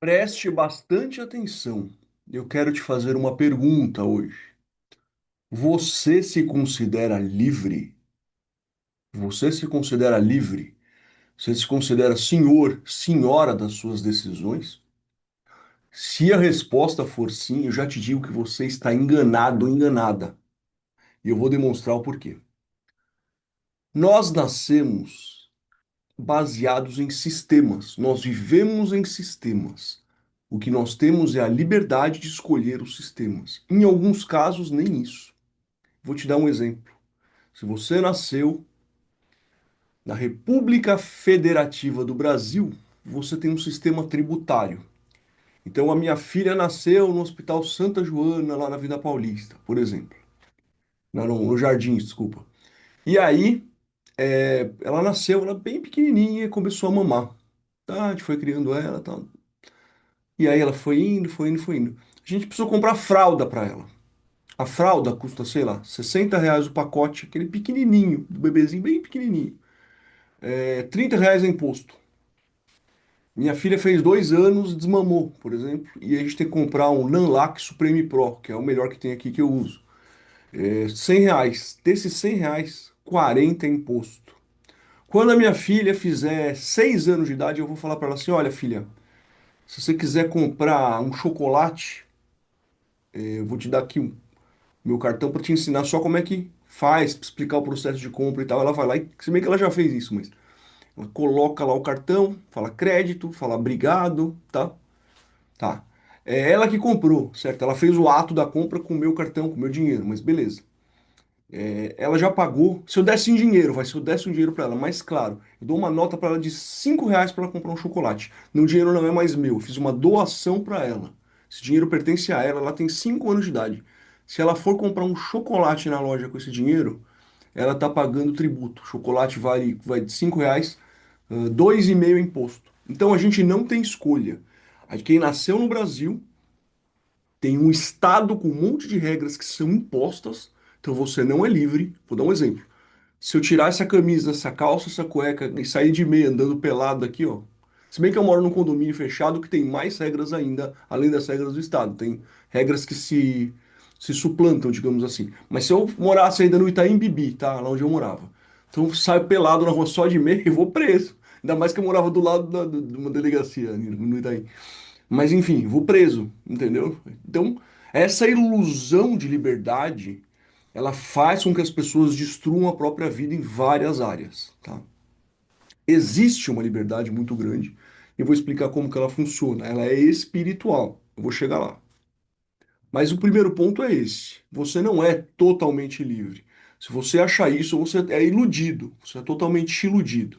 Preste bastante atenção. Eu quero te fazer uma pergunta hoje. Você se considera livre? Você se considera livre? Você se considera senhor, senhora das suas decisões? Se a resposta for sim, eu já te digo que você está enganado ou enganada. E eu vou demonstrar o porquê. Nós nascemos baseados em sistemas. Nós vivemos em sistemas. O que nós temos é a liberdade de escolher os sistemas. Em alguns casos, nem isso. Vou te dar um exemplo. Se você nasceu na República Federativa do Brasil, você tem um sistema tributário. Então, a minha filha nasceu no Hospital Santa Joana, lá na Vila Paulista, por exemplo. Não, no Jardins, desculpa. E aí, ela nasceu, ela bem pequenininha e começou a mamar. Tá, a gente foi criando ela, tá. E aí ela foi indo, foi indo, foi indo. A gente precisou comprar fralda para ela. A fralda custa, sei lá, R$ 60 o pacote, aquele pequenininho, do bebezinho bem pequenininho. R$ 30 é imposto. Minha filha fez 2 anos, desmamou, por exemplo, e a gente tem que comprar um Nanlac Supreme Pro, que é o melhor que tem aqui que eu uso. R$ 100. Desses R$ 100, 40 é imposto. Quando a minha filha fizer 6 anos de idade, eu vou falar para ela assim: olha, filha, se você quiser comprar um chocolate, eu vou te dar aqui meu cartão para te ensinar só como é que faz, pra explicar o processo de compra e tal. Ela vai lá, e se bem que ela já fez isso, mas ela coloca lá o cartão, fala crédito, fala obrigado, tá? Tá. É ela que comprou, certo? Ela fez o ato da compra com o meu cartão, com o meu dinheiro, mas beleza. Ela já pagou. Se eu desse em dinheiro, vai, se eu desse um dinheiro para ela, mais claro, eu dou uma nota para ela de R$ 5 para ela comprar um chocolate. Meu dinheiro não é mais meu, eu fiz uma doação para ela. Esse dinheiro pertence a ela, ela tem 5 anos de idade. Se ela for comprar um chocolate na loja com esse dinheiro, ela está pagando tributo. O chocolate vai de R$ 5, 2,5 imposto. Então a gente não tem escolha. Quem nasceu no Brasil tem um estado com um monte de regras que são impostas, então você não é livre. Vou dar um exemplo. Se eu tirar essa camisa, essa calça, essa cueca e sair de meia andando pelado aqui, ó. Se bem que eu moro num condomínio fechado que tem mais regras ainda, além das regras do estado. Tem regras que se suplantam, digamos assim. Mas se eu morasse ainda no Itaim Bibi, tá? Lá onde eu morava. Então eu saio pelado na rua só de meia e vou preso. Ainda mais que eu morava do lado de uma delegacia no Itaim. Mas enfim, vou preso, entendeu? Então, essa ilusão de liberdade, ela faz com que as pessoas destruam a própria vida em várias áreas, tá? Existe uma liberdade muito grande, e eu vou explicar como que ela funciona. Ela é espiritual. Eu vou chegar lá. Mas o primeiro ponto é esse. Você não é totalmente livre. Se você achar isso, você é iludido. Você é totalmente iludido.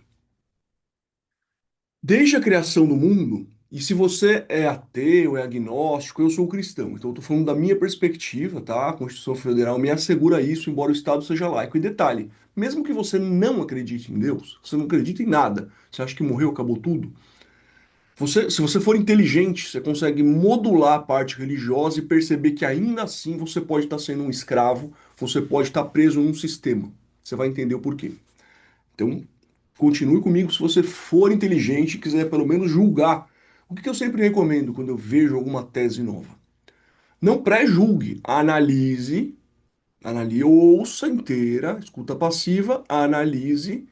Desde a criação do mundo, e se você é ateu, é agnóstico, eu sou cristão. Então, eu estou falando da minha perspectiva, tá? A Constituição Federal me assegura isso, embora o Estado seja laico. E detalhe, mesmo que você não acredite em Deus, você não acredita em nada, você acha que morreu, acabou tudo, se você for inteligente, você consegue modular a parte religiosa e perceber que ainda assim você pode estar sendo um escravo, você pode estar preso num sistema. Você vai entender o porquê. Então, continue comigo se você for inteligente e quiser pelo menos julgar. O que eu sempre recomendo quando eu vejo alguma tese nova? Não pré-julgue, ouça inteira, escuta passiva, analise,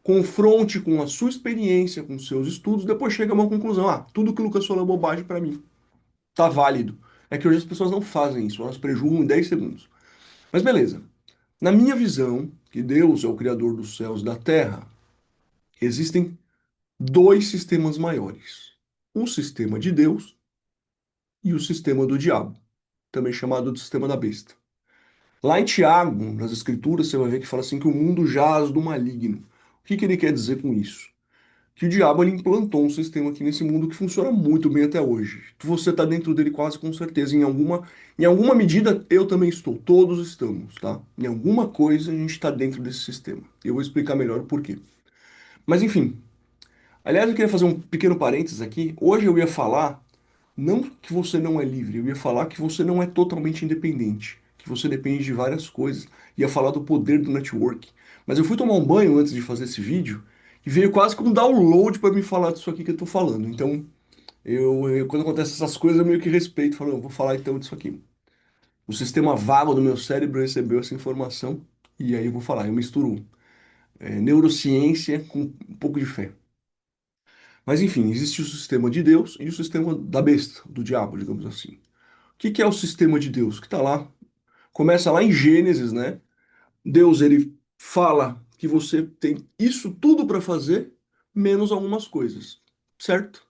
confronte com a sua experiência, com seus estudos, depois chega a uma conclusão. Ah, tudo que o Lucas falou é bobagem para mim. Tá válido. É que hoje as pessoas não fazem isso, elas prejulgam em 10 segundos. Mas beleza. Na minha visão, que Deus é o criador dos céus e da terra, existem dois sistemas maiores: o sistema de Deus e o sistema do diabo, também chamado de sistema da besta. Lá em Tiago, nas Escrituras, você vai ver que fala assim que o mundo jaz do maligno. O que que ele quer dizer com isso? Que o diabo ele implantou um sistema aqui nesse mundo que funciona muito bem até hoje. Você está dentro dele quase com certeza. Em alguma medida, eu também estou. Todos estamos, tá? Em alguma coisa a gente está dentro desse sistema. Eu vou explicar melhor o porquê. Mas enfim, aliás, eu queria fazer um pequeno parênteses aqui. Hoje eu ia falar não que você não é livre, eu ia falar que você não é totalmente independente, que você depende de várias coisas. Ia falar do poder do network. Mas eu fui tomar um banho antes de fazer esse vídeo e veio quase que um download para me falar disso aqui que eu tô falando. Então, Quando acontecem essas coisas, eu meio que respeito, falo, "Não, vou falar então disso aqui. O sistema vago do meu cérebro recebeu essa informação e aí eu vou falar. Eu misturo neurociência com um pouco de fé. Mas enfim, existe o sistema de Deus e o sistema da besta, do diabo, digamos assim. O que que é o sistema de Deus? Que está lá, começa lá em Gênesis, né? Deus ele fala que você tem isso tudo para fazer, menos algumas coisas, certo?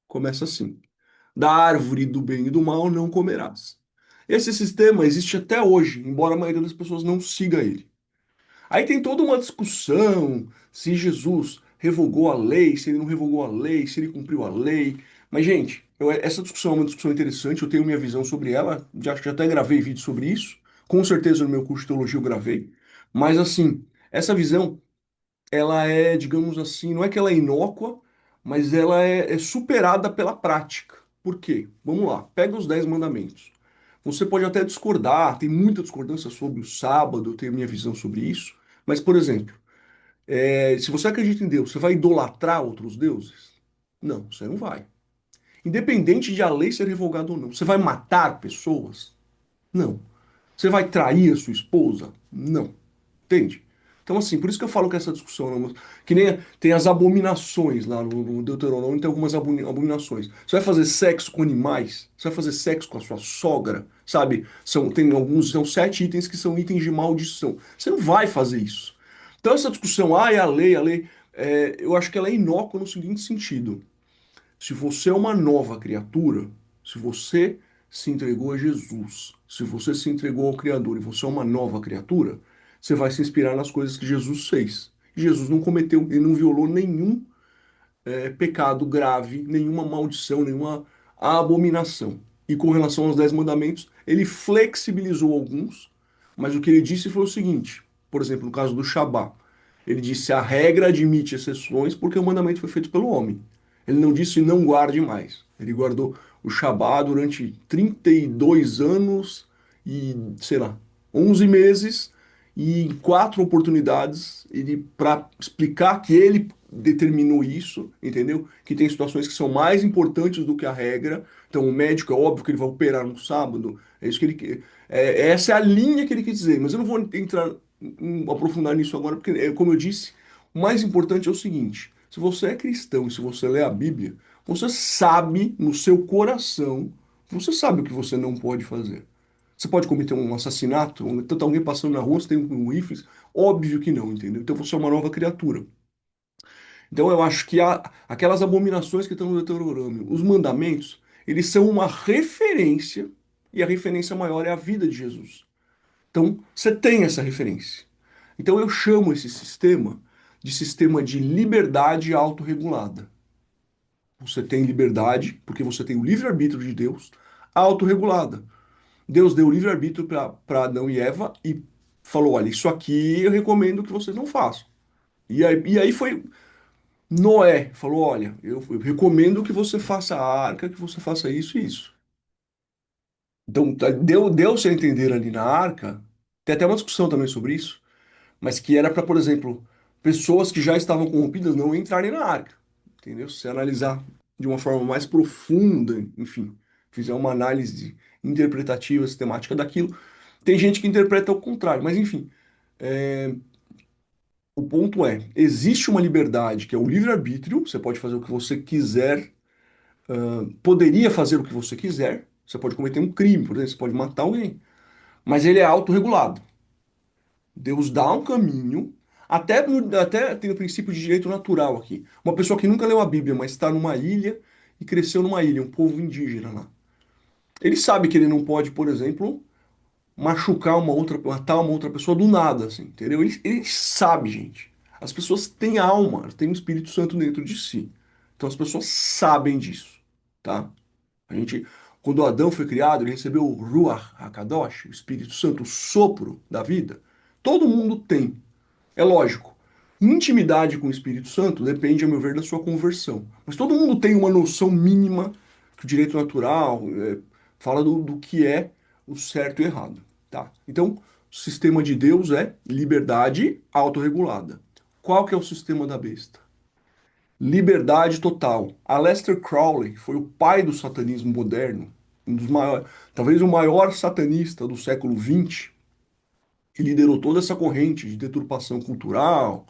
Começa assim. Da árvore do bem e do mal não comerás. Esse sistema existe até hoje, embora a maioria das pessoas não siga ele. Aí tem toda uma discussão se Jesus revogou a lei, se ele não revogou a lei, se ele cumpriu a lei. Mas, gente, essa discussão é uma discussão interessante, eu tenho minha visão sobre ela, já até gravei vídeo sobre isso, com certeza no meu curso de teologia eu gravei. Mas, assim, essa visão ela é, digamos assim, não é que ela é inócua, mas ela é superada pela prática. Por quê? Vamos lá, pega os 10 mandamentos. Você pode até discordar, tem muita discordância sobre o sábado, eu tenho a minha visão sobre isso. Mas, por exemplo, se você acredita em Deus, você vai idolatrar outros deuses? Não, você não vai. Independente de a lei ser revogada ou não. Você vai matar pessoas? Não. Você vai trair a sua esposa? Não. Entende? Então, assim, por isso que eu falo que essa discussão, que nem tem as abominações lá no Deuteronômio, tem algumas abominações. Você vai fazer sexo com animais? Você vai fazer sexo com a sua sogra? Sabe? Tem alguns, são 7 itens que são itens de maldição. Você não vai fazer isso. Então, essa discussão, é a lei, eu acho que ela é inócua no seguinte sentido. Se você é uma nova criatura, se você se entregou a Jesus, se você se entregou ao Criador e você é uma nova criatura, você vai se inspirar nas coisas que Jesus fez. Jesus não cometeu, ele não violou nenhum pecado grave, nenhuma maldição, nenhuma abominação. E com relação aos 10 mandamentos, ele flexibilizou alguns, mas o que ele disse foi o seguinte: por exemplo, no caso do Shabá, ele disse a regra admite exceções porque o mandamento foi feito pelo homem. Ele não disse não guarde mais. Ele guardou o Shabá durante 32 anos e, sei lá, 11 meses e em 4 oportunidades ele para explicar que ele determinou isso, entendeu? Que tem situações que são mais importantes do que a regra. Então, o médico é óbvio que ele vai operar no sábado. É isso que ele essa é a linha que ele quis dizer. Mas eu não vou entrar aprofundar nisso agora, porque, como eu disse, o mais importante é o seguinte: se você é cristão e se você lê a Bíblia, você sabe no seu coração, você sabe o que você não pode fazer. Você pode cometer um assassinato, tanto alguém passando na rua, você tem um rifle? Óbvio que não, entendeu? Então você é uma nova criatura. Então eu acho que aquelas abominações que estão no Deuteronômio, os mandamentos, eles são uma referência, e a referência maior é a vida de Jesus. Então você tem essa referência. Então eu chamo esse sistema de sistema de liberdade autorregulada. Você tem liberdade, porque você tem o livre-arbítrio de Deus, autorregulada. Deus deu o livre-arbítrio para Adão e Eva e falou: olha, isso aqui eu recomendo que vocês não façam. E aí foi Noé, falou: olha, eu recomendo que você faça a arca, que você faça isso e isso. Então, deu-se a entender ali na arca, tem até uma discussão também sobre isso, mas que era para, por exemplo, pessoas que já estavam corrompidas não entrarem na arca. Entendeu? Se você analisar de uma forma mais profunda, enfim, fizer uma análise interpretativa, sistemática daquilo, tem gente que interpreta ao contrário, mas enfim. é, o ponto é, existe uma liberdade que é o livre-arbítrio, você pode fazer o que você quiser, poderia fazer o que você quiser, você pode cometer um crime, por exemplo, você pode matar alguém, mas ele é autorregulado. Deus dá um caminho, até tem o princípio de direito natural aqui. Uma pessoa que nunca leu a Bíblia, mas está numa ilha e cresceu numa ilha, um povo indígena lá. Ele sabe que ele não pode, por exemplo, matar uma outra pessoa do nada, assim, entendeu? Ele sabe, gente. As pessoas têm alma, têm um Espírito Santo dentro de si. Então as pessoas sabem disso, tá? A gente, quando Adão foi criado, ele recebeu o Ruach HaKadosh, o Espírito Santo, o sopro da vida. Todo mundo tem. É lógico. Intimidade com o Espírito Santo depende, a meu ver, da sua conversão. Mas todo mundo tem uma noção mínima que o direito natural fala do que é o certo e errado. Tá? Então, o sistema de Deus é liberdade autorregulada. Qual que é o sistema da besta? Liberdade total. Aleister Crowley foi o pai do satanismo moderno, um dos maiores, talvez o maior satanista do século XX, que liderou toda essa corrente de deturpação cultural.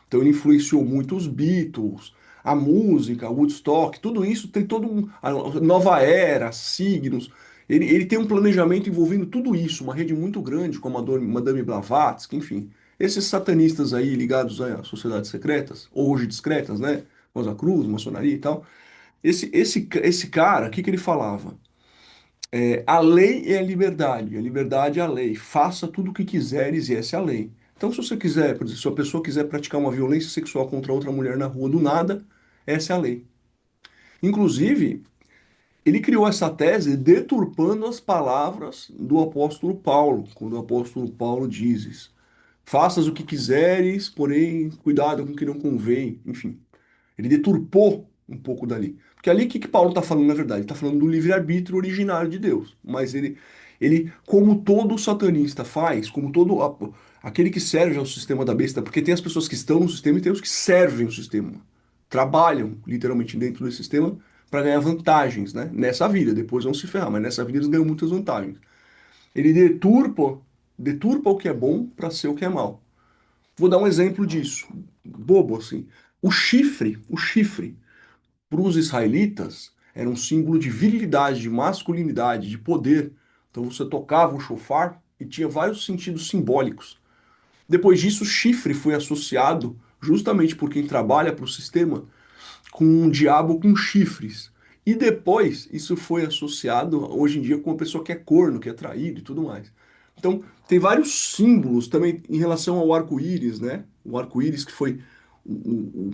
Então ele influenciou muito os Beatles, a música, Woodstock, tudo isso tem todo a nova era, signos. Ele tem um planejamento envolvendo tudo isso, uma rede muito grande, como a Madame Blavatsky, enfim. Esses satanistas aí ligados a sociedades secretas, ou hoje discretas, né? Rosa Cruz, maçonaria e tal. Esse cara, o que que ele falava? A lei é a liberdade é a lei. Faça tudo o que quiseres e essa é a lei. Então, se você quiser, por exemplo, se a pessoa quiser praticar uma violência sexual contra outra mulher na rua do nada, essa é a lei. Inclusive, ele criou essa tese deturpando as palavras do apóstolo Paulo, quando o apóstolo Paulo diz: faças o que quiseres, porém, cuidado com o que não convém. Enfim, ele deturpou um pouco dali. Porque ali o que Paulo está falando, na verdade? Ele está falando do livre-arbítrio originário de Deus. Mas como todo satanista faz, como aquele que serve ao sistema da besta, porque tem as pessoas que estão no sistema e tem os que servem o sistema. Trabalham literalmente dentro desse sistema para ganhar vantagens, né? Nessa vida, depois vão se ferrar, mas nessa vida eles ganham muitas vantagens. Ele deturpa o que é bom para ser o que é mal. Vou dar um exemplo disso, bobo assim. O chifre para os israelitas, era um símbolo de virilidade, de masculinidade, de poder. Então você tocava o chofar e tinha vários sentidos simbólicos. Depois disso, o chifre foi associado, justamente por quem trabalha para o sistema, com um diabo com chifres. E depois isso foi associado hoje em dia com uma pessoa que é corno, que é traído e tudo mais. Então, tem vários símbolos também em relação ao arco-íris, né? O arco-íris que foi o, o,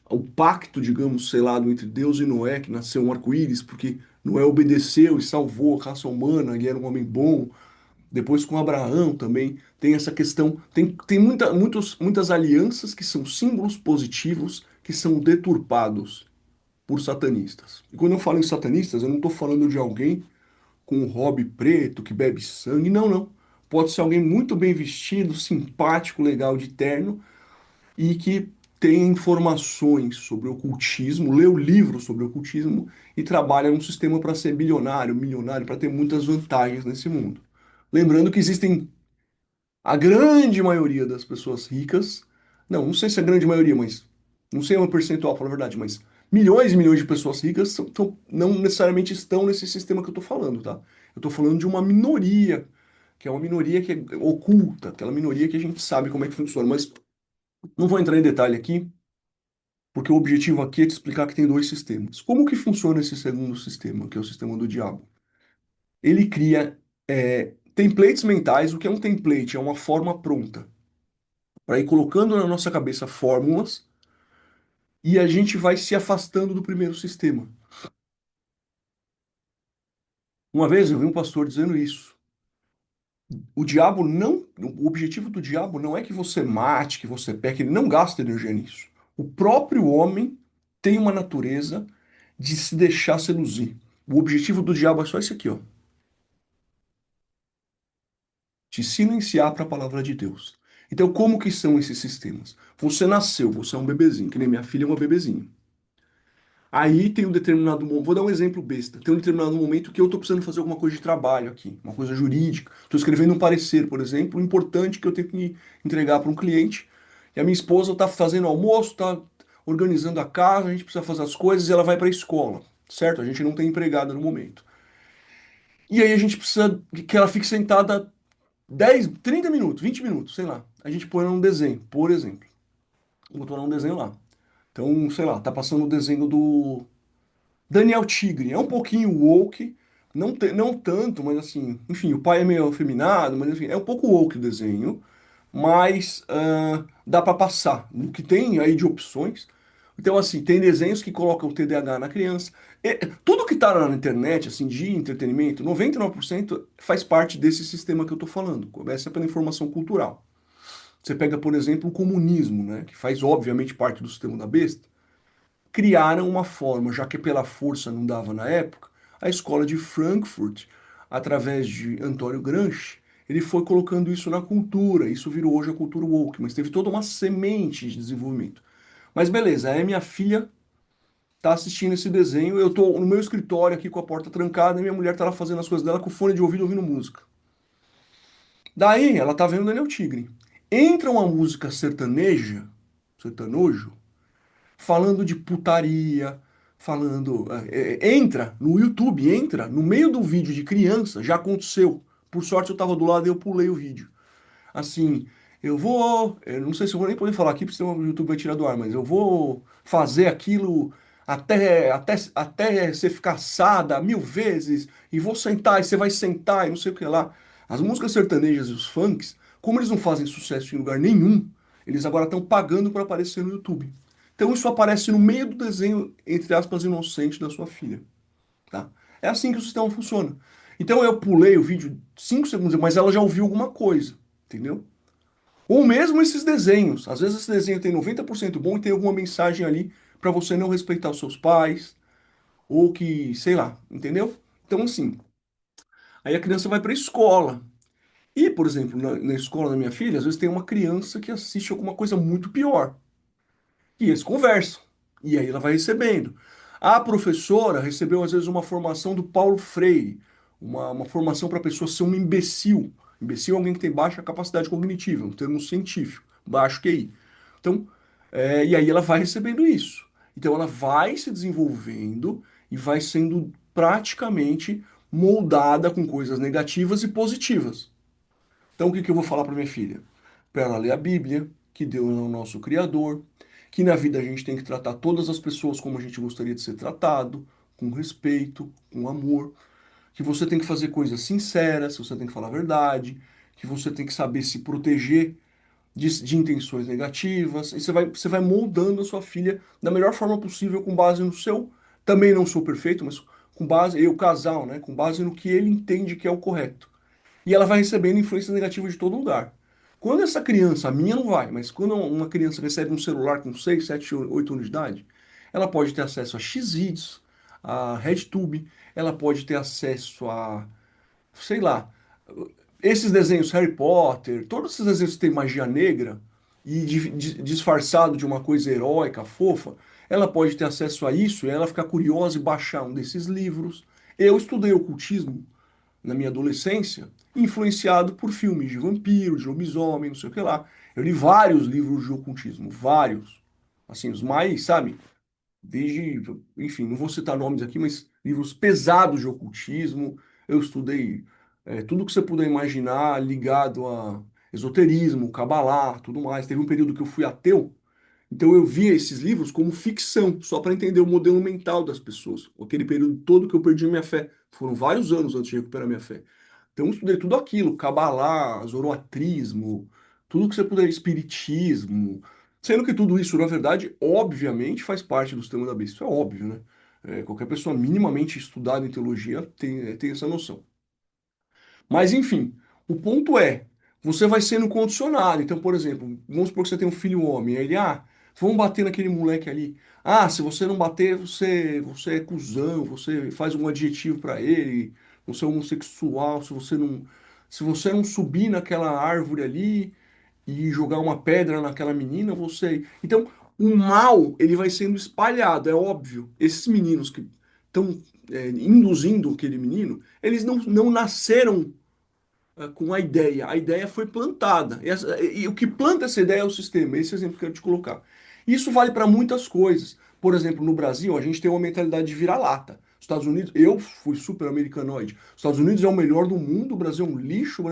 o pacto, digamos, selado entre Deus e Noé, que nasceu um arco-íris, porque Noé obedeceu e salvou a raça humana, ele era um homem bom. Depois com Abraão também tem essa questão, tem muitas alianças que são símbolos positivos que são deturpados por satanistas. E quando eu falo em satanistas, eu não estou falando de alguém com um hobby preto, que bebe sangue, não, não. Pode ser alguém muito bem vestido, simpático, legal, de terno, e que tem informações sobre ocultismo, leu livros sobre ocultismo e trabalha num sistema para ser bilionário, milionário, para ter muitas vantagens nesse mundo. Lembrando que existem a grande maioria das pessoas ricas, não sei se é a grande maioria, mas não sei o percentual, para falar a verdade, mas milhões e milhões de pessoas ricas não necessariamente estão nesse sistema que eu estou falando, tá? Eu estou falando de uma minoria, que é uma minoria que é oculta, aquela minoria que a gente sabe como é que funciona, mas não vou entrar em detalhe aqui, porque o objetivo aqui é te explicar que tem dois sistemas. Como que funciona esse segundo sistema, que é o sistema do diabo? Ele cria templates mentais. O que é um template? É uma forma pronta para ir colocando na nossa cabeça fórmulas e a gente vai se afastando do primeiro sistema. Uma vez eu vi um pastor dizendo isso. O diabo não, o objetivo do diabo não é que você mate, que você peque, ele não gasta energia nisso. O próprio homem tem uma natureza de se deixar seduzir. O objetivo do diabo é só esse aqui, ó, te silenciar para a palavra de Deus. Então, como que são esses sistemas? Você nasceu, você é um bebezinho, que nem minha filha é uma bebezinha. Aí tem um determinado momento, vou dar um exemplo besta. Tem um determinado momento que eu estou precisando fazer alguma coisa de trabalho aqui, uma coisa jurídica. Estou escrevendo um parecer, por exemplo, importante que eu tenho que entregar para um cliente. E a minha esposa está fazendo almoço, está organizando a casa, a gente precisa fazer as coisas e ela vai para a escola, certo? A gente não tem empregada no momento. E aí a gente precisa que ela fique sentada 10, 30 minutos, 20 minutos, sei lá. A gente põe ela num desenho, por exemplo. Botou ela num desenho lá. Então, sei lá, tá passando o desenho do Daniel Tigre. É um pouquinho woke, não tanto, mas assim, enfim, o pai é meio afeminado, mas enfim, é um pouco woke o desenho, mas dá pra passar. No que tem aí de opções. Então, assim, tem desenhos que colocam o TDAH na criança. Tudo que tá na internet, assim, de entretenimento, 99% faz parte desse sistema que eu tô falando. Começa pela informação cultural. Você pega, por exemplo, o comunismo, né, que faz obviamente parte do sistema da besta. Criaram uma forma, já que pela força não dava na época, a escola de Frankfurt, através de Antônio Gramsci, ele foi colocando isso na cultura, isso virou hoje a cultura woke, mas teve toda uma semente de desenvolvimento. Mas beleza, aí minha filha tá assistindo esse desenho, eu tô no meu escritório aqui com a porta trancada e minha mulher tá lá fazendo as coisas dela com fone de ouvido ouvindo música. Daí ela tá vendo Daniel Tigre. Entra uma música sertaneja, sertanojo, falando de putaria, falando. Entra no YouTube, entra no meio do vídeo de criança, já aconteceu. Por sorte eu tava do lado e eu pulei o vídeo. Assim, eu não sei se eu vou nem poder falar aqui, porque senão o YouTube vai tirar do ar, mas eu vou fazer aquilo até você ficar assada 1000 vezes, e vou sentar, e você vai sentar, e não sei o que lá. As músicas sertanejas e os funks, como eles não fazem sucesso em lugar nenhum, eles agora estão pagando para aparecer no YouTube. Então isso aparece no meio do desenho, entre aspas, inocente da sua filha, tá? É assim que o sistema funciona. Então eu pulei o vídeo 5 segundos, mas ela já ouviu alguma coisa, entendeu? Ou mesmo esses desenhos. Às vezes esse desenho tem 90% bom e tem alguma mensagem ali para você não respeitar os seus pais, ou que, sei lá, entendeu? Então, assim, aí a criança vai para a escola. E, por exemplo, na escola da minha filha, às vezes tem uma criança que assiste alguma coisa muito pior. E eles conversam. E aí ela vai recebendo. A professora recebeu, às vezes, uma formação do Paulo Freire, uma formação para a pessoa ser um imbecil. Imbecil é alguém que tem baixa capacidade cognitiva, um termo científico, baixo QI. Então, e aí ela vai recebendo isso. Então ela vai se desenvolvendo e vai sendo praticamente moldada com coisas negativas e positivas. Então, o que que eu vou falar para minha filha? Para ela ler a Bíblia, que Deus é o nosso Criador, que na vida a gente tem que tratar todas as pessoas como a gente gostaria de ser tratado, com respeito, com amor, que você tem que fazer coisas sinceras, você tem que falar a verdade, que você tem que saber se proteger de intenções negativas, e você vai moldando a sua filha da melhor forma possível com base no seu. Também não sou perfeito, mas com base, eu casal, né? Com base no que ele entende que é o correto. E ela vai recebendo influência negativa de todo lugar. Quando essa criança, a minha não vai, mas quando uma criança recebe um celular com 6, 7, 8 anos de idade, ela pode ter acesso a Xvideos, a RedTube, ela pode ter acesso a, sei lá, esses desenhos Harry Potter, todos esses desenhos que tem magia negra e disfarçado de uma coisa heróica, fofa, ela pode ter acesso a isso e ela ficar curiosa e baixar um desses livros. Eu estudei ocultismo na minha adolescência, influenciado por filmes de vampiro, de lobisomem, não sei o que lá. Eu li vários livros de ocultismo, vários. Assim, os mais, sabe? Desde, enfim, não vou citar nomes aqui, mas livros pesados de ocultismo. Eu estudei tudo que você puder imaginar ligado a esoterismo, cabalá, tudo mais. Teve um período que eu fui ateu, então eu via esses livros como ficção, só para entender o modelo mental das pessoas. Aquele período todo que eu perdi minha fé. Foram vários anos antes de recuperar minha fé. Então eu estudei tudo aquilo, cabalá, zoroatrismo, tudo que você puder, espiritismo. Sendo que tudo isso, na verdade, obviamente faz parte do sistema da besta. Isso é óbvio, né? Qualquer pessoa minimamente estudada em teologia tem essa noção. Mas enfim, o ponto é, você vai sendo condicionado. Então, por exemplo, vamos supor que você tem um filho homem, aí ele, vamos bater naquele moleque ali. Ah, se você não bater, você é cuzão, você faz um adjetivo pra ele, você é homossexual, se você não subir naquela árvore ali e jogar uma pedra naquela menina, você. Então, o mal, ele vai sendo espalhado, é óbvio. Esses meninos que estão induzindo aquele menino, eles não nasceram com a ideia foi plantada. E o que planta essa ideia é o sistema. Esse exemplo que eu quero te colocar. Isso vale para muitas coisas. Por exemplo, no Brasil, a gente tem uma mentalidade de vira-lata. Estados Unidos, eu fui super americanoide. Estados Unidos é o melhor do mundo, o Brasil é um lixo.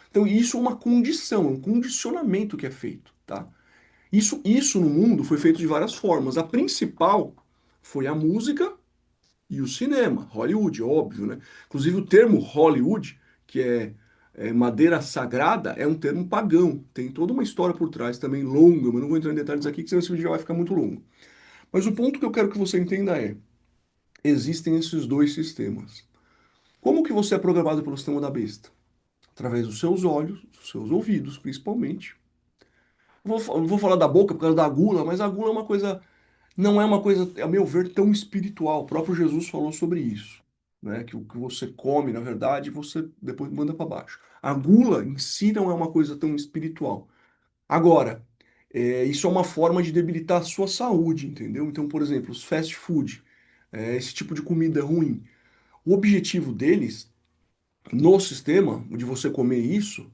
Então, isso é uma condição, um condicionamento que é feito, tá? Isso no mundo foi feito de várias formas. A principal foi a música e o cinema, Hollywood, óbvio, né? Inclusive o termo Hollywood, que é madeira sagrada, é um termo pagão. Tem toda uma história por trás também longa, mas não vou entrar em detalhes aqui, que senão esse vídeo já vai ficar muito longo. Mas o ponto que eu quero que você entenda é, existem esses dois sistemas. Como que você é programado pelo sistema da besta? Através dos seus olhos, dos seus ouvidos, principalmente. Não vou falar da boca por causa da gula, mas a gula não é uma coisa, a meu ver, tão espiritual. O próprio Jesus falou sobre isso, né? Que o que você come, na verdade, você depois manda para baixo. A gula em si não é uma coisa tão espiritual. Agora, isso é uma forma de debilitar a sua saúde, entendeu? Então, por exemplo, os fast food. esse tipo de comida ruim. O objetivo deles no sistema de você comer isso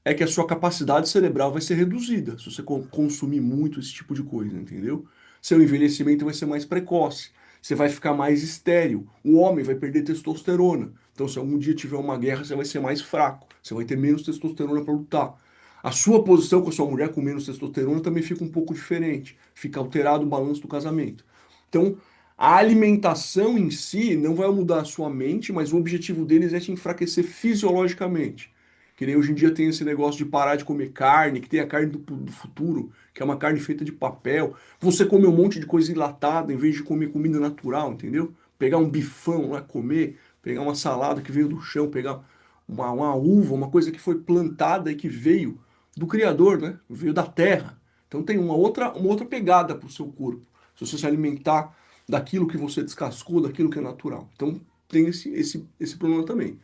é que a sua capacidade cerebral vai ser reduzida se você consumir muito esse tipo de coisa, entendeu? Seu envelhecimento vai ser mais precoce, você vai ficar mais estéril, o homem vai perder testosterona. Então, se algum dia tiver uma guerra, você vai ser mais fraco, você vai ter menos testosterona para lutar. A sua posição com a sua mulher com menos testosterona também fica um pouco diferente, fica alterado o balanço do casamento. Então, a alimentação em si não vai mudar a sua mente, mas o objetivo deles é te enfraquecer fisiologicamente. Que nem hoje em dia tem esse negócio de parar de comer carne, que tem a carne do futuro, que é uma carne feita de papel. Você come um monte de coisa enlatada em vez de comer comida natural, entendeu? Pegar um bifão lá, comer, pegar uma salada que veio do chão, pegar uma uva, uma coisa que foi plantada e que veio do Criador, né? Veio da terra. Então tem uma outra pegada para o seu corpo. Se você se alimentar daquilo que você descascou, daquilo que é natural. Então tem esse problema também.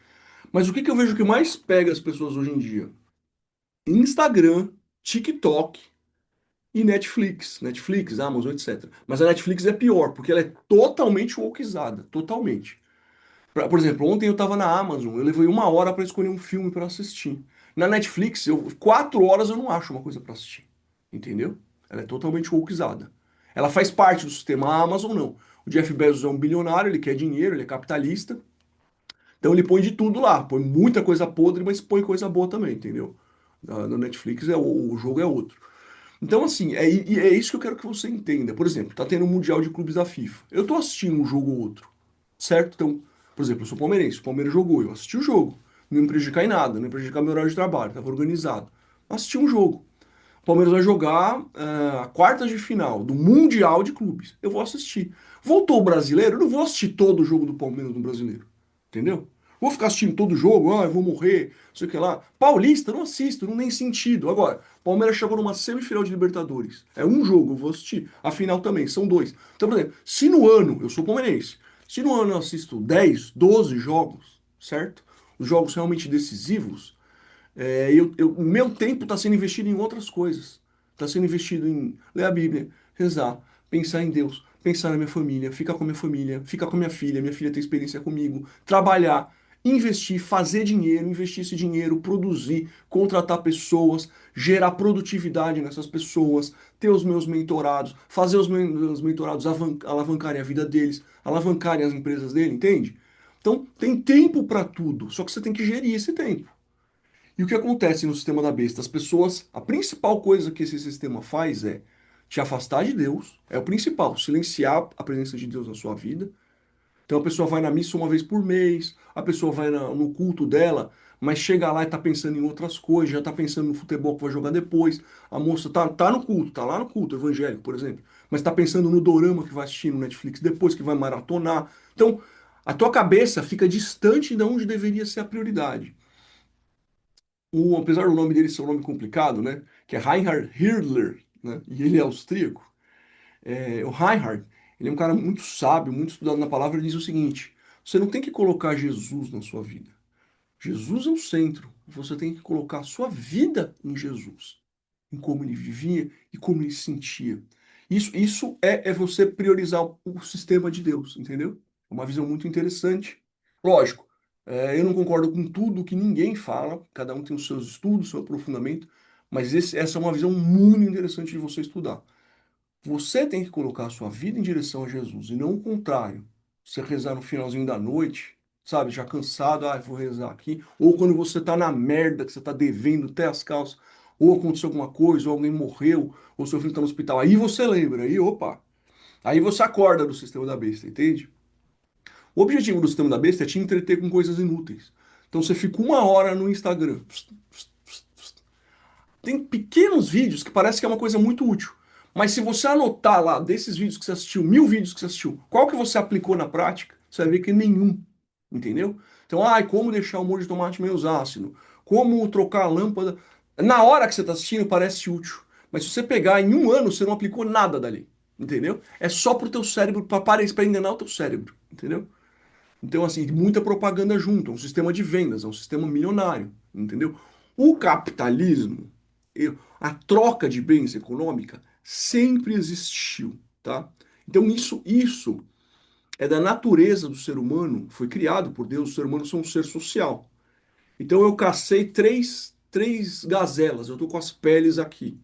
Mas o que que eu vejo que mais pega as pessoas hoje em dia? Instagram, TikTok e Netflix. Netflix, Amazon, etc. Mas a Netflix é pior, porque ela é totalmente wokeizada. Totalmente. Por exemplo, ontem eu tava na Amazon, eu levei uma hora para escolher um filme para assistir. Na Netflix, 4 horas eu não acho uma coisa para assistir. Entendeu? Ela é totalmente wokeizada. Ela faz parte do sistema. A Amazon não. O Jeff Bezos é um bilionário, ele quer dinheiro, ele é capitalista. Então ele põe de tudo lá, põe muita coisa podre, mas põe coisa boa também, entendeu? No Netflix o jogo é outro. Então, assim, é isso que eu quero que você entenda. Por exemplo, tá tendo o Mundial de Clubes da FIFA. Eu tô assistindo um jogo ou outro, certo? Então, por exemplo, eu sou palmeirense, o Palmeiras jogou, eu assisti o jogo. Não me prejudicar em nada, não me prejudicar meu horário de trabalho, tava organizado. Assisti um jogo. O Palmeiras vai jogar a quartas de final do Mundial de Clubes. Eu vou assistir. Voltou o brasileiro, eu não vou assistir todo o jogo do Palmeiras no brasileiro. Entendeu? Vou ficar assistindo todo o jogo, eu vou morrer, não sei o que lá. Paulista, não assisto, não tem sentido. Agora, Palmeiras chegou numa semifinal de Libertadores. É um jogo, eu vou assistir. A final também, são dois. Então, por exemplo, se no ano, eu sou palmeirense, se no ano eu assisto 10, 12 jogos, certo? Os jogos realmente decisivos, o meu tempo está sendo investido em outras coisas. Está sendo investido em ler a Bíblia, rezar, pensar em Deus, pensar na minha família, ficar com a minha família, ficar com a minha filha tem experiência comigo, trabalhar, investir, fazer dinheiro, investir esse dinheiro, produzir, contratar pessoas, gerar produtividade nessas pessoas, ter os meus mentorados, fazer os meus mentorados alavancarem a vida deles, alavancarem as empresas dele, entende? Então, tem tempo para tudo, só que você tem que gerir esse tempo. E o que acontece no sistema da besta? As pessoas, a principal coisa que esse sistema faz é te afastar de Deus, é o principal, silenciar a presença de Deus na sua vida. Então a pessoa vai na missa uma vez por mês, a pessoa vai no culto dela, mas chega lá e tá pensando em outras coisas, já tá pensando no futebol que vai jogar depois. A moça tá no culto, tá lá no culto evangélico, por exemplo, mas tá pensando no dorama que vai assistir no Netflix depois, que vai maratonar. Então, a tua cabeça fica distante de onde deveria ser a prioridade. Apesar do nome dele ser um nome complicado, né? Que é Reinhard Hirdler, né? E ele é austríaco. O Reinhard, ele é um cara muito sábio, muito estudado na palavra, ele diz o seguinte: você não tem que colocar Jesus na sua vida. Jesus é o centro. Você tem que colocar a sua vida em Jesus, em como ele vivia e como ele se sentia. Isso é você priorizar o sistema de Deus, entendeu? É uma visão muito interessante. Lógico, eu não concordo com tudo que ninguém fala, cada um tem os seus estudos, seu aprofundamento, mas essa é uma visão muito interessante de você estudar. Você tem que colocar a sua vida em direção a Jesus e não o contrário. Você rezar no finalzinho da noite, sabe, já cansado, vou rezar aqui. Ou quando você tá na merda, que você tá devendo até as calças, ou aconteceu alguma coisa, ou alguém morreu, ou seu filho tá no hospital. Aí você lembra, aí opa, aí você acorda do sistema da besta, entende? O objetivo do sistema da besta é te entreter com coisas inúteis. Então você fica uma hora no Instagram. Tem pequenos vídeos que parece que é uma coisa muito útil. Mas se você anotar lá desses vídeos que você assistiu, 1.000 vídeos que você assistiu, qual que você aplicou na prática, você vai ver que nenhum. Entendeu? Então, como deixar o molho de tomate menos ácido? Como trocar a lâmpada? Na hora que você está assistindo, parece útil. Mas se você pegar em um ano, você não aplicou nada dali. Entendeu? É só pro teu cérebro, para enganar o teu cérebro. Entendeu? Então, assim, muita propaganda junto, é um sistema de vendas, é um sistema milionário, entendeu? O capitalismo, a troca de bens econômica sempre existiu, tá? Então, isso é da natureza do ser humano, foi criado por Deus, o ser humano é um ser social. Então eu cacei três gazelas, eu tô com as peles aqui.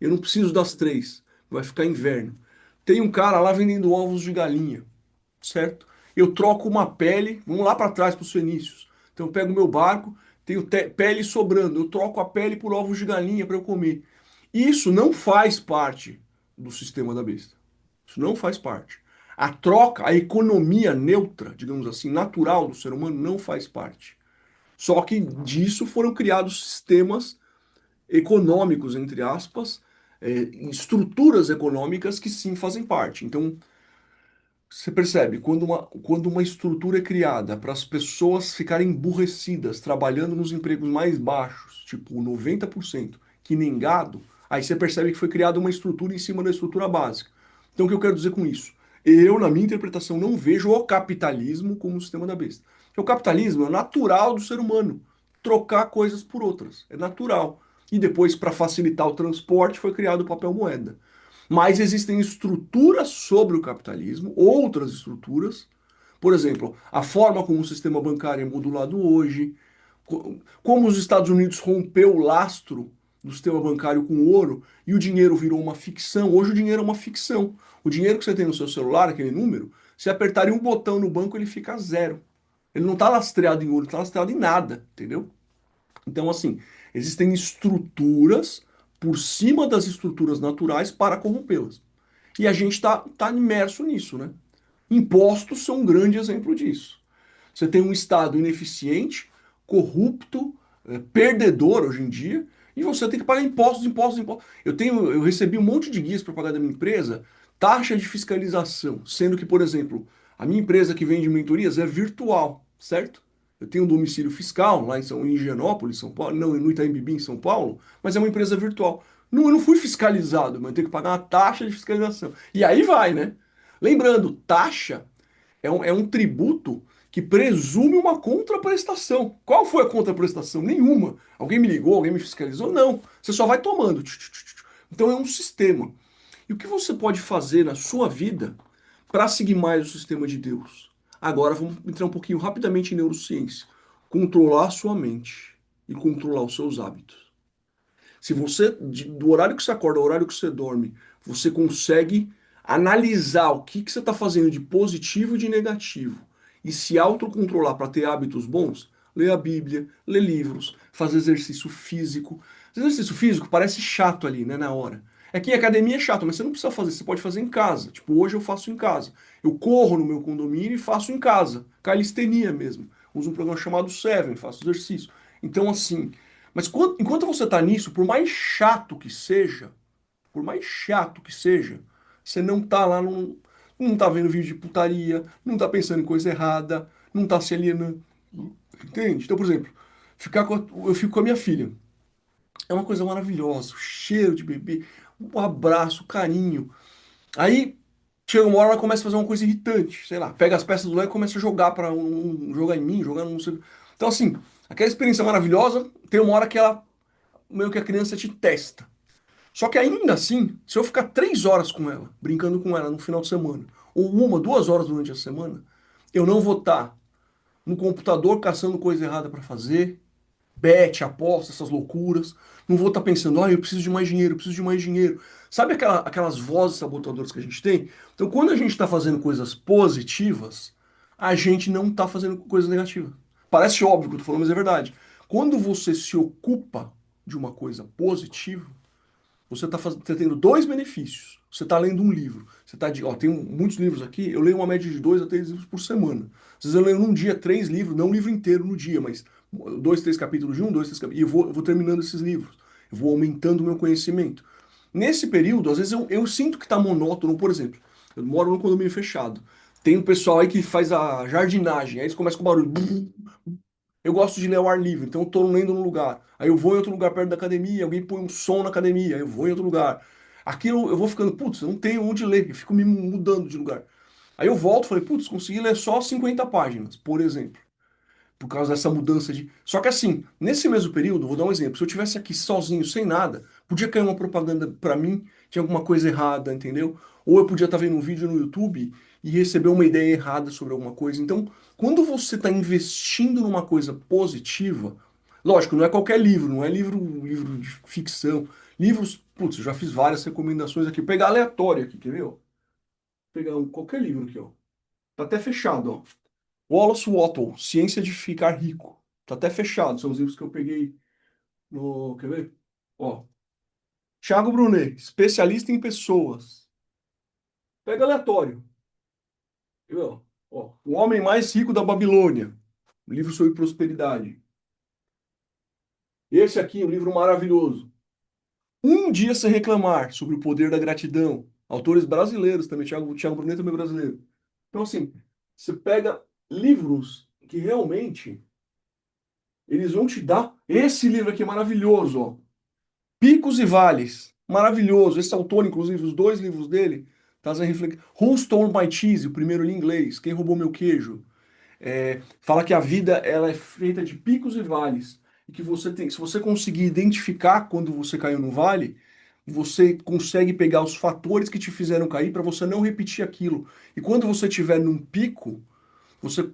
Eu não preciso das três, vai ficar inverno. Tem um cara lá vendendo ovos de galinha, certo? Eu troco uma pele, vamos lá para trás para os fenícios. Então eu pego meu barco, tenho pele sobrando, eu troco a pele por ovos de galinha para eu comer. Isso não faz parte do sistema da besta. Isso não faz parte. A troca, a economia neutra, digamos assim, natural do ser humano não faz parte. Só que disso foram criados sistemas econômicos, entre aspas, estruturas econômicas que sim fazem parte. Então, você percebe, quando uma estrutura é criada para as pessoas ficarem emburrecidas, trabalhando nos empregos mais baixos, tipo 90%, que nem gado, aí você percebe que foi criada uma estrutura em cima da estrutura básica. Então, o que eu quero dizer com isso? Eu, na minha interpretação, não vejo o capitalismo como o sistema da besta. Porque o capitalismo é natural do ser humano, trocar coisas por outras, é natural. E depois, para facilitar o transporte, foi criado o papel moeda. Mas existem estruturas sobre o capitalismo, outras estruturas. Por exemplo, a forma como o sistema bancário é modulado hoje, como os Estados Unidos rompeu o lastro do sistema bancário com o ouro e o dinheiro virou uma ficção. Hoje o dinheiro é uma ficção. O dinheiro que você tem no seu celular, aquele número, se apertarem um botão no banco, ele fica zero. Ele não está lastreado em ouro, está lastreado em nada, entendeu? Então, assim, existem estruturas por cima das estruturas naturais para corrompê-las. E a gente tá imerso nisso, né? Impostos são um grande exemplo disso. Você tem um Estado ineficiente, corrupto, perdedor hoje em dia, e você tem que pagar impostos, impostos, impostos. Eu recebi um monte de guias para pagar da minha empresa, taxa de fiscalização, sendo que, por exemplo, a minha empresa que vende mentorias é virtual, certo? Eu tenho um domicílio fiscal lá em Higienópolis, São Paulo, não, no Itaim Bibi, em São Paulo, mas é uma empresa virtual. Não, eu não fui fiscalizado, mas eu tenho que pagar uma taxa de fiscalização. E aí vai, né? Lembrando, taxa é um tributo que presume uma contraprestação. Qual foi a contraprestação? Nenhuma. Alguém me ligou, alguém me fiscalizou? Não. Você só vai tomando. Então é um sistema. E o que você pode fazer na sua vida para seguir mais o sistema de Deus? Agora vamos entrar um pouquinho rapidamente em neurociência. Controlar a sua mente e controlar os seus hábitos. Se você, do horário que você acorda ao horário que você dorme, você consegue analisar o que você está fazendo de positivo e de negativo e se autocontrolar para ter hábitos bons, ler a Bíblia, ler livros, fazer exercício físico. Exercício físico parece chato ali, né, na hora. É que em academia é chato, mas você não precisa fazer, você pode fazer em casa. Tipo, hoje eu faço em casa. Eu corro no meu condomínio e faço em casa. Calistenia mesmo. Uso um programa chamado Seven, faço exercício. Então, assim, mas enquanto você está nisso, por mais chato que seja, você não tá lá, não tá vendo vídeo de putaria, não tá pensando em coisa errada, não tá se alienando. Entende? Então, por exemplo, eu fico com a minha filha. É uma coisa maravilhosa, o cheiro de bebê, um abraço, carinho. Aí chega uma hora ela começa a fazer uma coisa irritante, sei lá, pega as peças do Lego e começa a jogar para jogar em mim, jogar no não sei. Então assim, aquela experiência maravilhosa, tem uma hora que ela meio que a criança te testa. Só que ainda assim, se eu ficar 3 horas com ela, brincando com ela no final de semana, ou 1, 2 horas durante a semana, eu não vou estar no computador caçando coisa errada para fazer, bet, aposta, essas loucuras. Não vou estar pensando, eu preciso de mais dinheiro, eu preciso de mais dinheiro. Sabe aquelas vozes sabotadoras que a gente tem? Então, quando a gente está fazendo coisas positivas, a gente não está fazendo coisa negativa. Parece óbvio o que eu tô falando, mas é verdade. Quando você se ocupa de uma coisa positiva, você está tendo dois benefícios. Você está lendo um livro. Você tá tem muitos livros aqui. Eu leio uma média de 2 a 3 livros por semana. Às vezes eu leio num dia 3 livros, não um livro inteiro no dia, mas 2, 3 capítulos de um, 2, 3 capítulos. E eu vou terminando esses livros. Eu vou aumentando o meu conhecimento. Nesse período, às vezes eu sinto que está monótono. Por exemplo, eu moro num condomínio fechado. Tem um pessoal aí que faz a jardinagem. Aí eles começam com barulho. Eu gosto de ler ao ar livre, então eu tô lendo num lugar. Aí eu vou em outro lugar perto da academia, alguém põe um som na academia, aí eu vou em outro lugar. Aquilo eu vou ficando, putz, eu não tenho onde ler, eu fico me mudando de lugar. Aí eu volto e falei, putz, consegui ler só 50 páginas, por exemplo. Por causa dessa mudança de. Só que assim, nesse mesmo período, vou dar um exemplo. Se eu tivesse aqui sozinho, sem nada, podia cair uma propaganda pra mim, tinha alguma coisa errada, entendeu? Ou eu podia estar vendo um vídeo no YouTube e recebeu uma ideia errada sobre alguma coisa. Então, quando você está investindo numa coisa positiva, lógico, não é qualquer livro, não é livro de ficção. Livros, putz, eu já fiz várias recomendações aqui. Vou pegar aleatório aqui, quer ver? Ó? Vou pegar qualquer livro aqui, ó. Tá até fechado, ó. Wallace Wattles, Ciência de Ficar Rico. Tá até fechado, são os livros que eu peguei no. Quer ver? Ó. Thiago Brunet, especialista em pessoas. Pega aleatório. Viu? Ó, O Homem Mais Rico da Babilônia. Um livro sobre prosperidade. Esse aqui, um livro maravilhoso. Um Dia Sem Reclamar, sobre o poder da gratidão. Autores brasileiros também. Thiago Brunet também é brasileiro. Então, assim, você pega livros que realmente eles vão te dar. Esse livro aqui é maravilhoso, ó. Picos e Vales. Maravilhoso. Esse autor, inclusive, os dois livros dele, trazem reflexão. Who Stole My Cheese, o primeiro em inglês. Quem roubou meu queijo? Fala que a vida ela é feita de picos e vales. E que você tem, se você conseguir identificar quando você caiu no vale, você consegue pegar os fatores que te fizeram cair para você não repetir aquilo. E quando você estiver num pico,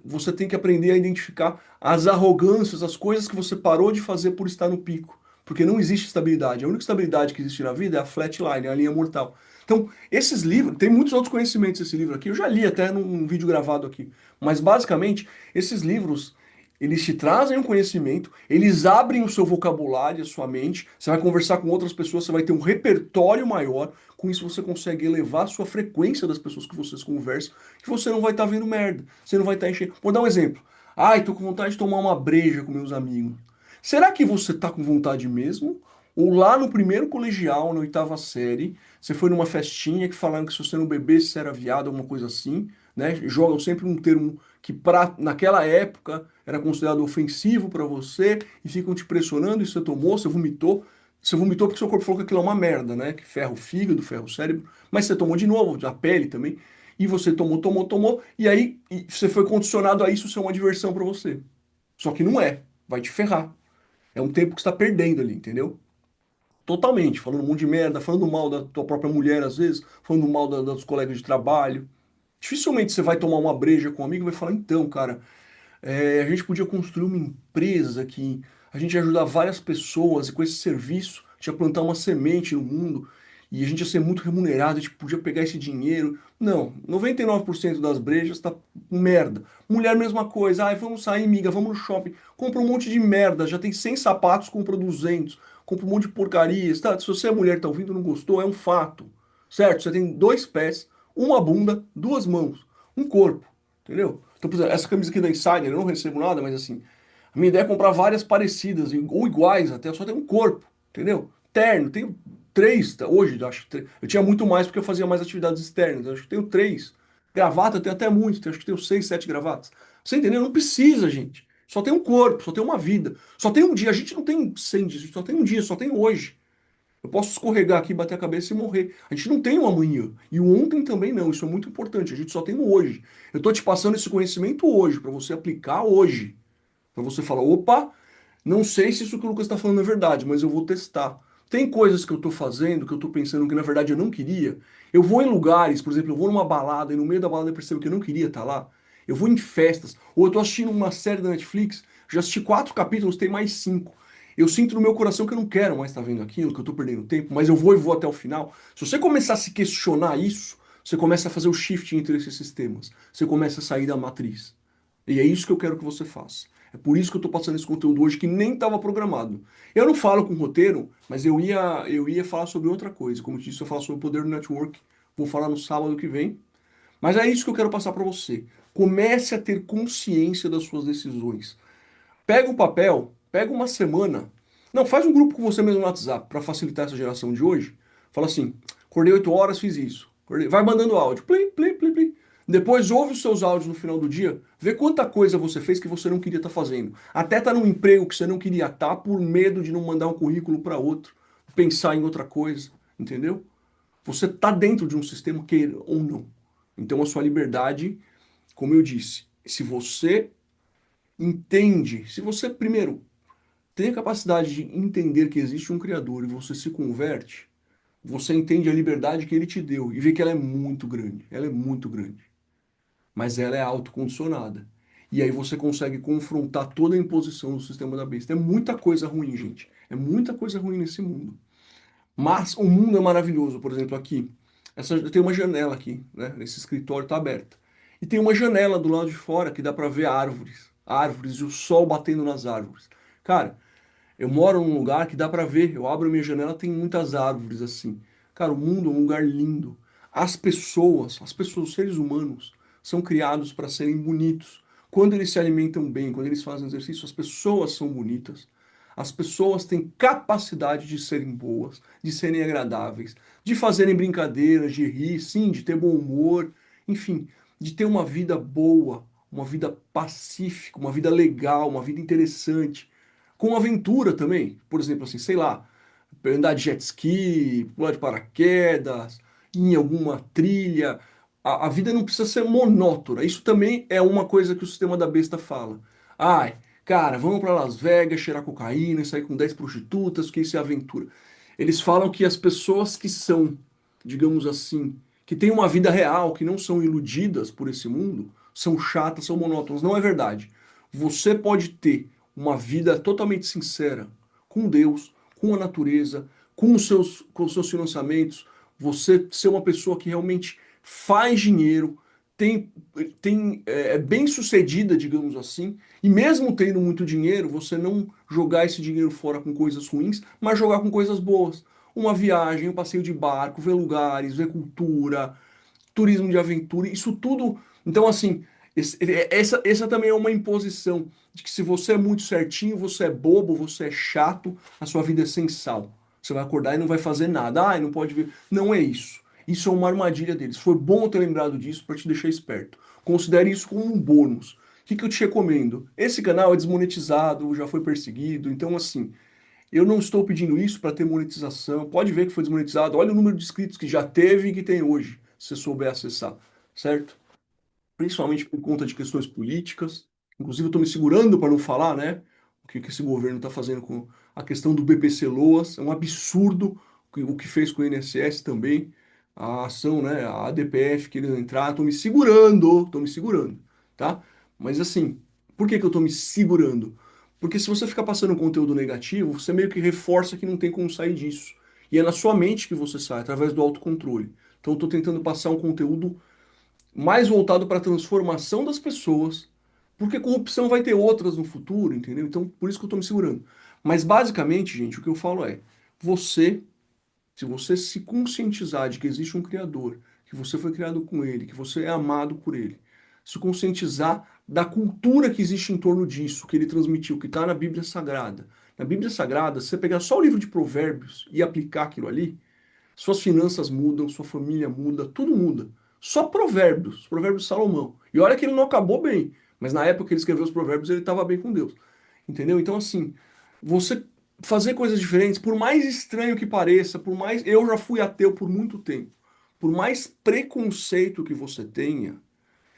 você tem que aprender a identificar as arrogâncias, as coisas que você parou de fazer por estar no pico. Porque não existe estabilidade. A única estabilidade que existe na vida é a flatline, é a linha mortal. Então, esses livros, tem muitos outros conhecimentos esse livro aqui, eu já li até num vídeo gravado aqui. Mas, basicamente, esses livros, eles te trazem um conhecimento, eles abrem o seu vocabulário, a sua mente, você vai conversar com outras pessoas, você vai ter um repertório maior, com isso você consegue elevar a sua frequência das pessoas que vocês conversam, que você não vai estar vendo merda, você não vai estar enchendo. Vou dar um exemplo. Ai, tô com vontade de tomar uma breja com meus amigos. Será que você tá com vontade mesmo? Ou lá no primeiro colegial, na oitava série, você foi numa festinha que falaram que se você não bebesse, você era viado, alguma coisa assim, né? Jogam sempre um termo que naquela época era considerado ofensivo para você e ficam te pressionando e você tomou, você vomitou. Você vomitou porque seu corpo falou que aquilo é uma merda, né? Que ferra o fígado, ferra o cérebro. Mas você tomou de novo, a pele também. E você tomou. E aí você foi condicionado a isso ser uma diversão para você. Só que não é. Vai te ferrar. É um tempo que você está perdendo ali, entendeu? Totalmente. Falando um monte de merda, falando mal da tua própria mulher às vezes, falando mal dos colegas de trabalho. Dificilmente você vai tomar uma breja com um amigo e vai falar, então, cara, a gente podia construir uma empresa que a gente ia ajudar várias pessoas e com esse serviço a gente ia plantar uma semente no mundo e a gente ia ser muito remunerado, a gente podia pegar esse dinheiro. Não, 99% das brejas tá merda. Mulher, mesma coisa. Ai, vamos sair, amiga, vamos no shopping. Compra um monte de merda, já tem 100 sapatos, compra 200. Compra um monte de porcarias, tá? Se você é mulher, tá ouvindo, e não gostou, é um fato. Certo? Você tem dois pés, uma bunda, duas mãos, um corpo. Entendeu? Então, por exemplo, essa camisa aqui da Insider, eu não recebo nada, mas assim, a minha ideia é comprar várias parecidas, ou iguais até, só tem um corpo, entendeu? Terno, tenho três, hoje, acho que eu tinha muito mais porque eu fazia mais atividades externas, eu acho que tenho três. Gravata, eu tenho até muito, acho que tenho 6, 7 gravatas. Você entendeu? Não precisa, gente. Só tem um corpo, só tem uma vida. Só tem um dia. A gente não tem 100 dias, só tem um dia, só tem hoje. Eu posso escorregar aqui, bater a cabeça e morrer. A gente não tem um amanhã. E o ontem também não. Isso é muito importante. A gente só tem o hoje. Eu estou te passando esse conhecimento hoje, para você aplicar hoje. Para você falar, opa, não sei se isso que o Lucas está falando é verdade, mas eu vou testar. Tem coisas que eu estou fazendo, que eu estou pensando que na verdade eu não queria. Eu vou em lugares, por exemplo, eu vou numa balada e no meio da balada eu percebo que eu não queria estar lá. Eu vou em festas, ou eu estou assistindo uma série da Netflix, já assisti 4 capítulos, tem mais 5. Eu sinto no meu coração que eu não quero mais estar vendo aquilo, que eu estou perdendo tempo, mas eu vou e vou até o final. Se você começar a se questionar isso, você começa a fazer o shift entre esses sistemas. Você começa a sair da matriz. E é isso que eu quero que você faça. É por isso que eu estou passando esse conteúdo hoje que nem estava programado. Eu não falo com roteiro, mas eu ia falar sobre outra coisa. Como eu disse, eu falo sobre o poder do network. Vou falar no sábado que vem. Mas é isso que eu quero passar para você. Comece a ter consciência das suas decisões. Pega um papel, pega uma semana. Não, faz um grupo com você mesmo no WhatsApp para facilitar essa geração de hoje. Fala assim: acordei 8 horas, fiz isso. Vai mandando áudio. Plim, plim, plim, plim. Depois ouve os seus áudios no final do dia, vê quanta coisa você fez que você não queria estar fazendo. Até tá num emprego que você não queria estar por medo de não mandar um currículo para outro, pensar em outra coisa, entendeu? Você tá dentro de um sistema, queira ou não. Então a sua liberdade, como eu disse, se você entende, se você primeiro tem a capacidade de entender que existe um Criador e você se converte, você entende a liberdade que ele te deu e vê que ela é muito grande. Ela é muito grande. mas ela é autocondicionada. E aí você consegue confrontar toda a imposição do sistema da besta. É muita coisa ruim, gente. É muita coisa ruim nesse mundo. Mas o mundo é maravilhoso. Por exemplo, aqui, tem uma janela aqui, né? Esse escritório está aberto. E tem uma janela do lado de fora que dá para ver árvores. Árvores e o sol batendo nas árvores. Cara, eu moro num lugar que dá pra ver. Eu abro minha janela, tem muitas árvores assim. Cara, o mundo é um lugar lindo. As pessoas, os seres humanos, são criados para serem bonitos. Quando eles se alimentam bem, quando eles fazem exercício, as pessoas são bonitas. As pessoas têm capacidade de serem boas, de serem agradáveis, de fazerem brincadeiras, de rir, sim, de ter bom humor, enfim, de ter uma vida boa, uma vida pacífica, uma vida legal, uma vida interessante com aventura também. Por exemplo, assim, sei lá, andar de jet ski, pular de paraquedas, ir em alguma trilha. A vida não precisa ser monótona. Isso também é uma coisa que o sistema da besta fala. Ai, cara, vamos para Las Vegas, cheirar cocaína, sair com 10 prostitutas, que isso é aventura. Eles falam que as pessoas que são, digamos assim, que têm uma vida real, que não são iludidas por esse mundo, são chatas, são monótonas. Não é verdade. Você pode ter uma vida totalmente sincera com Deus, com a natureza, com os seus financiamentos, você ser uma pessoa que realmente faz dinheiro, tem, é bem sucedida, digamos assim, e mesmo tendo muito dinheiro, você não jogar esse dinheiro fora com coisas ruins, mas jogar com coisas boas. Uma viagem, um passeio de barco, ver lugares, ver cultura, turismo de aventura, isso tudo. Então, assim, essa também é uma imposição de que se você é muito certinho, você é bobo, você é chato, a sua vida é sem sal. Você vai acordar e não vai fazer nada. Ah, não pode ver. Não é isso. Isso é uma armadilha deles. Foi bom eu ter lembrado disso para te deixar esperto. Considere isso como um bônus. O que que eu te recomendo? Esse canal é desmonetizado, já foi perseguido, então assim, eu não estou pedindo isso para ter monetização. Pode ver que foi desmonetizado. Olha o número de inscritos que já teve e que tem hoje, se você souber acessar, certo? Principalmente por conta de questões políticas. Inclusive, eu estou me segurando para não falar, né? O que esse governo está fazendo com a questão do BPC Loas. É um absurdo o que fez com o INSS também. A ação, né? A ADPF querendo entrar. Estou me segurando, tá? Mas assim, por que que eu estou me segurando? Porque se você ficar passando um conteúdo negativo, você meio que reforça que não tem como sair disso. E é na sua mente que você sai, através do autocontrole. Então, eu estou tentando passar um conteúdo mais voltado para a transformação das pessoas, porque corrupção vai ter outras no futuro, entendeu? Então, por isso que eu estou me segurando. Mas basicamente, gente, o que eu falo é: você, se você se conscientizar de que existe um Criador, que você foi criado com Ele, que você é amado por Ele, se conscientizar da cultura que existe em torno disso, que Ele transmitiu, que está na Bíblia Sagrada. Na Bíblia Sagrada, se você pegar só o livro de Provérbios e aplicar aquilo ali, suas finanças mudam, sua família muda, tudo muda. Só provérbios, provérbios de Salomão. E olha que ele não acabou bem, mas na época que ele escreveu os provérbios, ele estava bem com Deus. Entendeu? Então, assim, você fazer coisas diferentes, por mais estranho que pareça, por mais. Eu já fui ateu por muito tempo. Por mais preconceito que você tenha,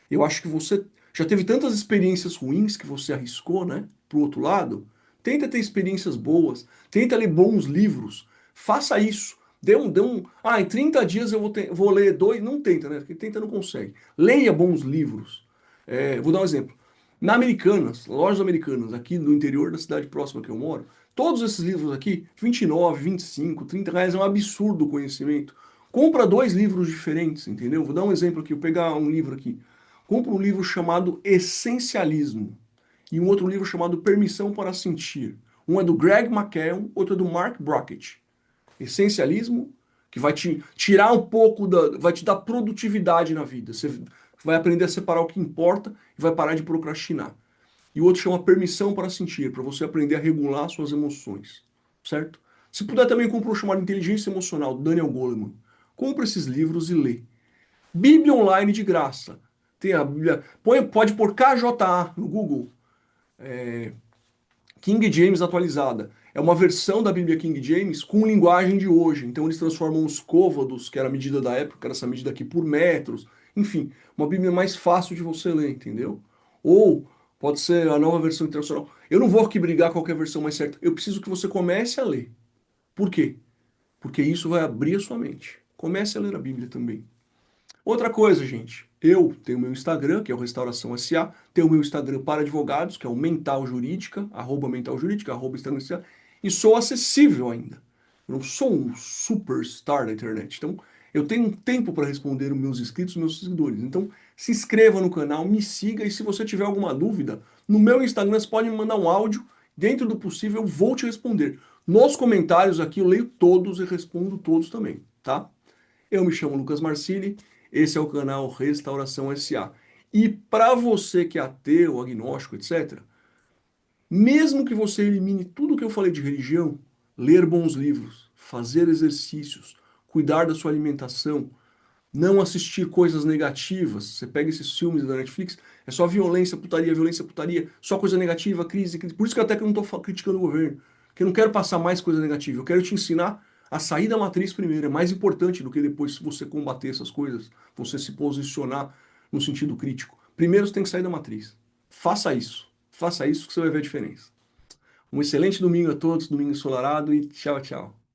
eu acho que você já teve tantas experiências ruins que você arriscou, né? Pro outro lado. Tenta ter experiências boas, tenta ler bons livros, faça isso. Em 30 dias eu vou ler dois. Não tenta, né? Porque tenta não consegue. Leia bons livros. Vou dar um exemplo. Na Americanas, lojas Americanas, aqui no interior da cidade próxima que eu moro, todos esses livros aqui, 29, 25, R$ 30, é um absurdo o conhecimento. Compra dois livros diferentes, entendeu? Vou dar um exemplo aqui, vou pegar um livro aqui. Compra um livro chamado Essencialismo e um outro livro chamado Permissão para Sentir. Um é do Greg McKeown, outro é do Mark Brockett. Essencialismo, que vai te tirar um pouco vai te dar produtividade na vida. Você vai aprender a separar o que importa e vai parar de procrastinar. E o outro chama Permissão para Sentir, para você aprender a regular suas emoções, certo? Se puder também compra um chamado Inteligência Emocional, do Daniel Goleman. Compra esses livros e lê. Bíblia online de graça. Tem a Bíblia. Pode pôr KJA no Google. King James atualizada. É uma versão da Bíblia King James com linguagem de hoje. Então eles transformam os côvados, que era a medida da época, que era essa medida aqui, por metros. Enfim, uma Bíblia mais fácil de você ler, entendeu? Ou pode ser a nova versão internacional. Eu não vou aqui brigar qual que é a versão mais certa. Eu preciso que você comece a ler. Por quê? Porque isso vai abrir a sua mente. Comece a ler a Bíblia também. Outra coisa, gente, eu tenho meu Instagram, que é o Restauração SA, tenho o meu Instagram para advogados, que é o Mental Jurídica, Mental Jurídica, Instagram SA, e sou acessível ainda. Eu não sou um superstar da internet. Então, eu tenho um tempo para responder os meus inscritos, os meus seguidores. Então, se inscreva no canal, me siga e se você tiver alguma dúvida, no meu Instagram você pode me mandar um áudio. Dentro do possível, eu vou te responder. Nos comentários aqui eu leio todos e respondo todos também, tá? Eu me chamo Lucas Marcili, esse é o canal Restauração SA. E para você que é ateu, agnóstico, etc., mesmo que você elimine tudo que eu falei de religião, ler bons livros, fazer exercícios, cuidar da sua alimentação, não assistir coisas negativas. Você pega esses filmes da Netflix, é só violência, putaria, só coisa negativa, crise, crise. Por isso que até que eu não estou criticando o governo, porque eu não quero passar mais coisa negativa. Eu quero te ensinar a sair da matriz primeiro. É mais importante do que depois você combater essas coisas, você se posicionar no sentido crítico. Primeiro você tem que sair da matriz. Faça isso. Faça isso que você vai ver a diferença. Um excelente domingo a todos, domingo ensolarado e tchau, tchau.